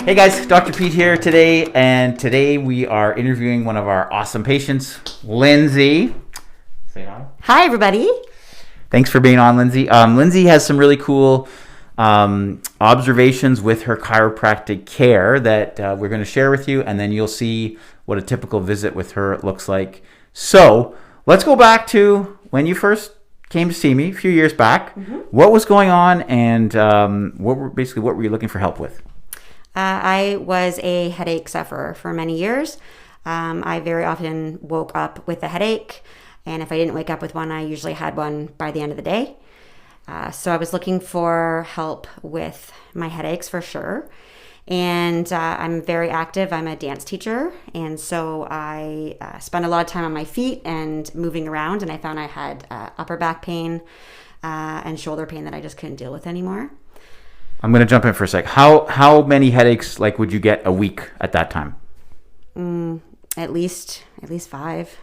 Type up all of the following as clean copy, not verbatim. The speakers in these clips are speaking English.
Hey guys, Dr. Pete here today, and today we are interviewing one of our awesome patients, Lindsay. Say hi. Hi, everybody. Thanks for being on, Lindsay. Lindsay has some really cool observations with her chiropractic care that we're going to share with you, and then you'll see what a typical visit with her looks like. So let's go back to when you first came to see me a few years back. What was going on, and what were you looking for help with? I was a headache sufferer for many years. I very often woke up with a headache, and if I didn't wake up with one, I usually had one by the end of the day. So I was looking for help with my headaches for sure. And I'm very active. I'm a dance teacher, and so I spend a lot of time on my feet and moving around, and I found I had upper back pain and shoulder pain that I just couldn't deal with anymore. I'm going to jump in for a sec. How many headaches would you get a week at that time? At least 5.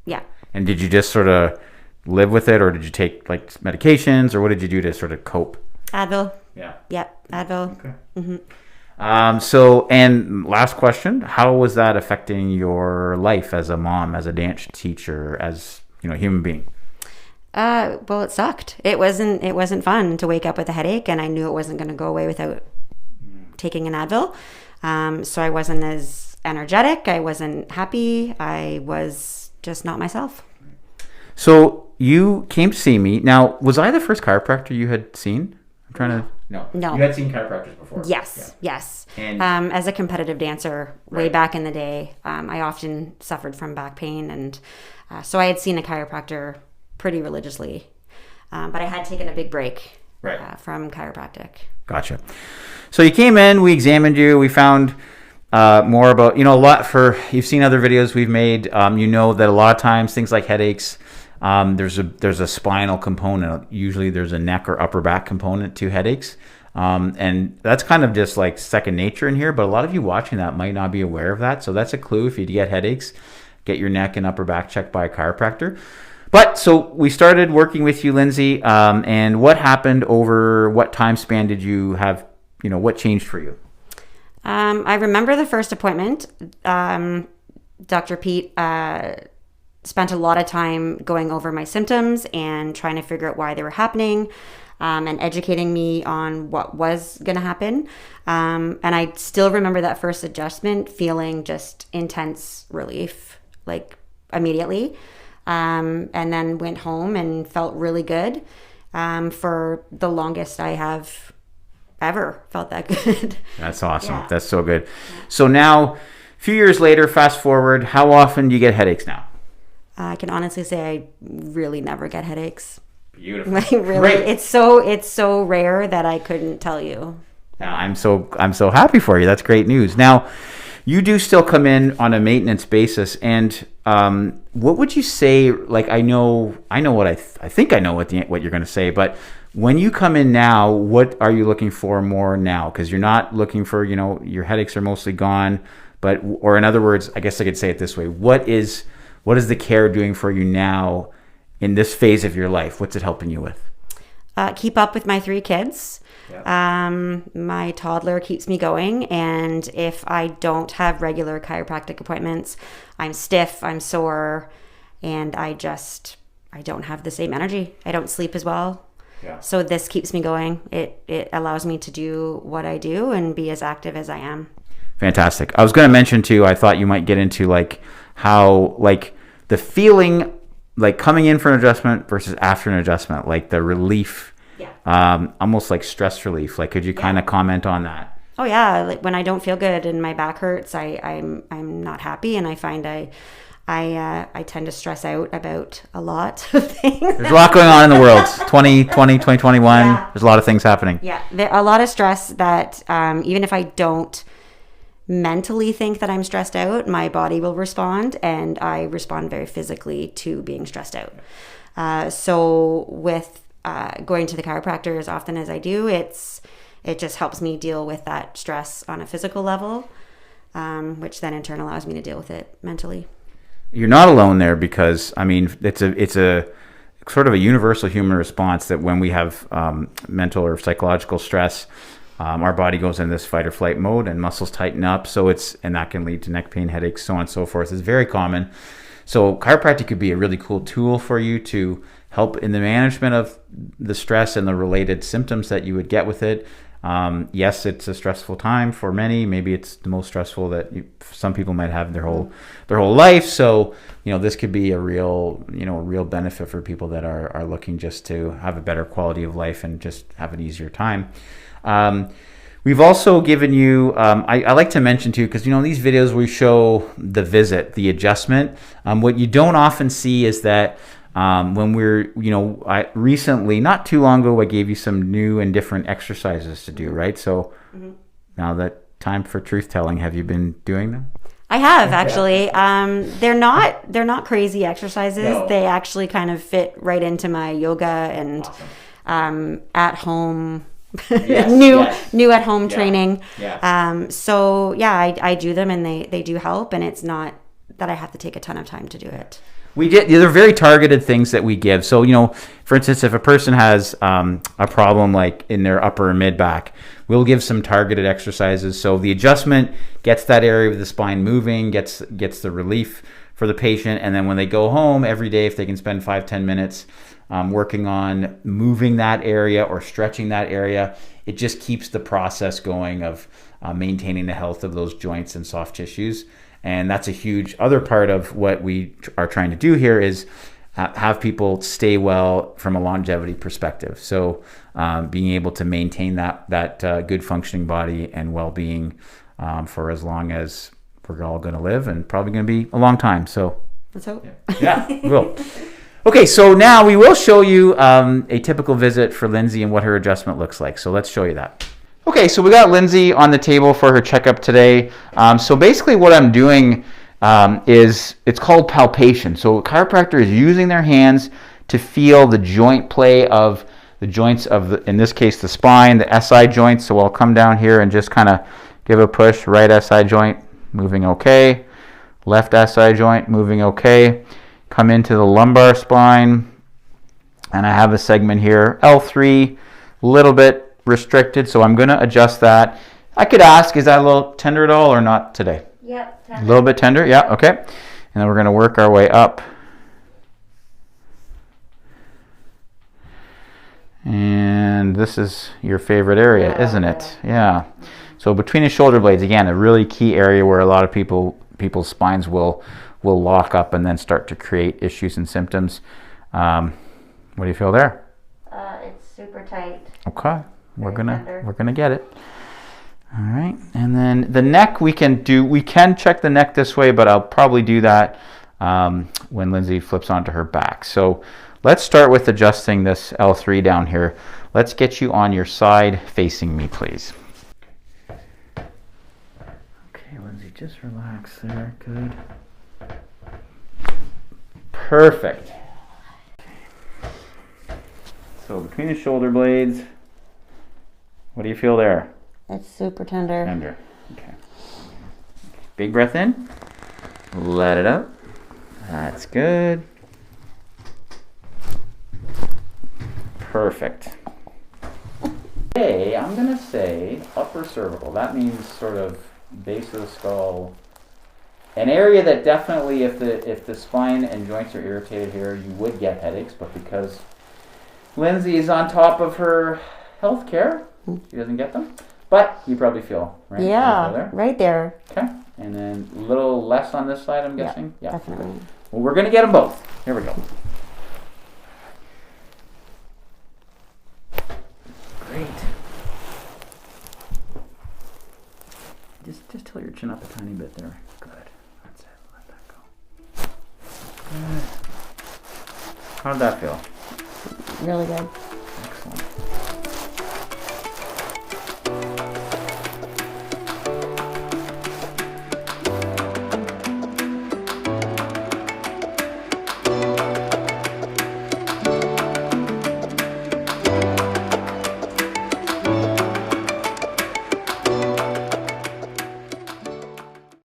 Yeah. And did you just sort of live with it, or did you take medications, or what did you do to sort of cope? Advil. Yeah. Yep. Advil. Okay. Mm-hmm. So, and last question, how was that affecting your life as a mom, as a dance teacher, as a human being? Well, it sucked. It wasn't fun to wake up with a headache, and I knew it wasn't going to go away without taking an Advil. So I wasn't as energetic. I wasn't happy. I was just not myself. So you came to see me. Now, was I the first chiropractor you had seen? I'm trying to... No. You had seen chiropractors before? Yes, yeah. Yes. And as a competitive dancer way back in the day, I often suffered from back pain, and so I had seen a chiropractor pretty religiously, but I had taken a big break from chiropractic. Gotcha. So you came in, we examined you, we found more about, a lot you've seen other videos we've made, that a lot of times things like headaches, there's a spinal component. Usually there's a neck or upper back component to headaches. And that's kind of just like second nature in here, but a lot of you watching that might not be aware of that. So that's a clue. If you get headaches, get your neck and upper back checked by a chiropractor. But so we started working with you, Lindsay, and what happened over what time span did you have, what changed for you? I remember the first appointment. Dr. Pete spent a lot of time going over my symptoms and trying to figure out why they were happening, and educating me on what was going to happen. And I still remember that first adjustment feeling just intense relief, immediately. And then went home and felt really good. For the longest I have ever felt that good. That's awesome. Yeah. That's so good. So now, a few years later, fast forward, how often do you get headaches now? I can honestly say I really never get headaches. Beautiful. Really, great. It's so rare that I couldn't tell you. I'm so happy for you. That's great news. Now, you do still come in on a maintenance basis, and what would you say? I know what I think I know what you're going to say, but when you come in now, what are you looking for more now? Because you're not looking for, your headaches are mostly gone, or in other words, I guess I could say it this way: what is the care doing for you now in this phase of your life? What's it helping you with? Keep up with my 3 kids. Yeah. My toddler keeps me going, and if I don't have regular chiropractic appointments, I'm stiff, I'm sore, and I don't have the same energy. I don't sleep as well. Yeah. So this keeps me going. It allows me to do what I do and be as active as I am. Fantastic. I was going to mention too, I thought you might get into how the feeling coming in for an adjustment versus after an adjustment, the relief. Yeah. Almost like stress relief. Could you kind of comment on that? Oh yeah. When I don't feel good and my back hurts, I'm not happy, and I find I tend to stress out about a lot of things. There's a lot going on in the world. 2020, 2021. Yeah. There's a lot of things happening. Yeah. A lot of stress that even if I don't mentally think that I'm stressed out, my body will respond, and I respond very physically to being stressed out. So with going to the chiropractor as often as I do, it just helps me deal with that stress on a physical level, which then in turn allows me to deal with it mentally. You're not alone there, because it's a sort of a universal human response that when we have mental or psychological stress, our body goes into this fight or flight mode and muscles tighten up. And that can lead to neck pain, headaches, so on and so forth. It's very common. So chiropractic could be a really cool tool for you to help in the management of the stress and the related symptoms that you would get with it. Yes, it's a stressful time for many. Maybe it's the most stressful that some people might have their whole life. So, this could be a real benefit for people that are looking just to have a better quality of life and just have an easier time. We've also given you, I like to mention too, because these videos we show the visit, the adjustment. What you don't often see is that when we're, I recently, not too long ago, I gave you some new and different exercises to do, right? So now that time for truth telling, have you been doing them? I have actually. They're not crazy exercises. No. They actually kind of fit right into my yoga and at home. Yes, new at home training. Yeah. So yeah, I do them and they do help, and it's not that I have to take a ton of time to do it. They're very targeted things that we give. So, for instance, if a person has a problem like in their upper and mid back, we'll give some targeted exercises. So the adjustment gets that area of the spine moving, gets the relief for the patient. And then when they go home every day, if they can spend 5-10 minutes working on moving that area or stretching that area, it just keeps the process going of maintaining the health of those joints and soft tissues. And that's a huge other part of what we are trying to do here is have people stay well from a longevity perspective. So being able to maintain that good functioning body and well-being for as long as we're all going to live, and probably going to be a long time. So let's hope. Yeah, we will. Okay, so now we will show you a typical visit for Lindsay and what her adjustment looks like. So let's show you that. Okay, so we got Lindsay on the table for her checkup today. So basically what I'm doing is, it's called palpation. So a chiropractor is using their hands to feel the joint play of the joints of, in this case, the spine, the SI joints. So I'll come down here and just kind of give a push. Right SI joint, moving okay. Left SI joint, moving okay. Come into the lumbar spine, and I have a segment here, L3, a little bit restricted, so I'm going to adjust that. I could ask, is that a little tender at all or not today? Yep, tender. A little bit tender, yeah, okay. And then we're going to work our way up. And this is your favorite area, isn't it? Yeah. So between the shoulder blades, again, a really key area where a lot of people's spines will lock up and then start to create issues and symptoms. What do you feel there? It's super tight. Okay. We're gonna get it. All right, and then the neck we can check the neck this way, but I'll probably do that when Lindsay flips onto her back. So let's start with adjusting this L3 down here. Let's get you on your side facing me, please. Okay, Lindsay, just relax there. Good. Perfect. So between the shoulder blades, what do you feel there? It's super tender. Tender. Okay. Big breath in. Let it out. That's good. Perfect. Okay, I'm going to say upper cervical. That means sort of base of the skull. An area that definitely, if the spine and joints are irritated here, you would get headaches, but because Lindsay is on top of her health care, she doesn't get them, but you probably feel, right? Yeah, there? right there. Okay, and then a little less on this side, I'm guessing? Yeah, definitely. Well, we're going to get them both. Here we go. Great. Just tilt your chin up a tiny bit there. Good. That's it. Let that go. Good. How did that feel? Really good.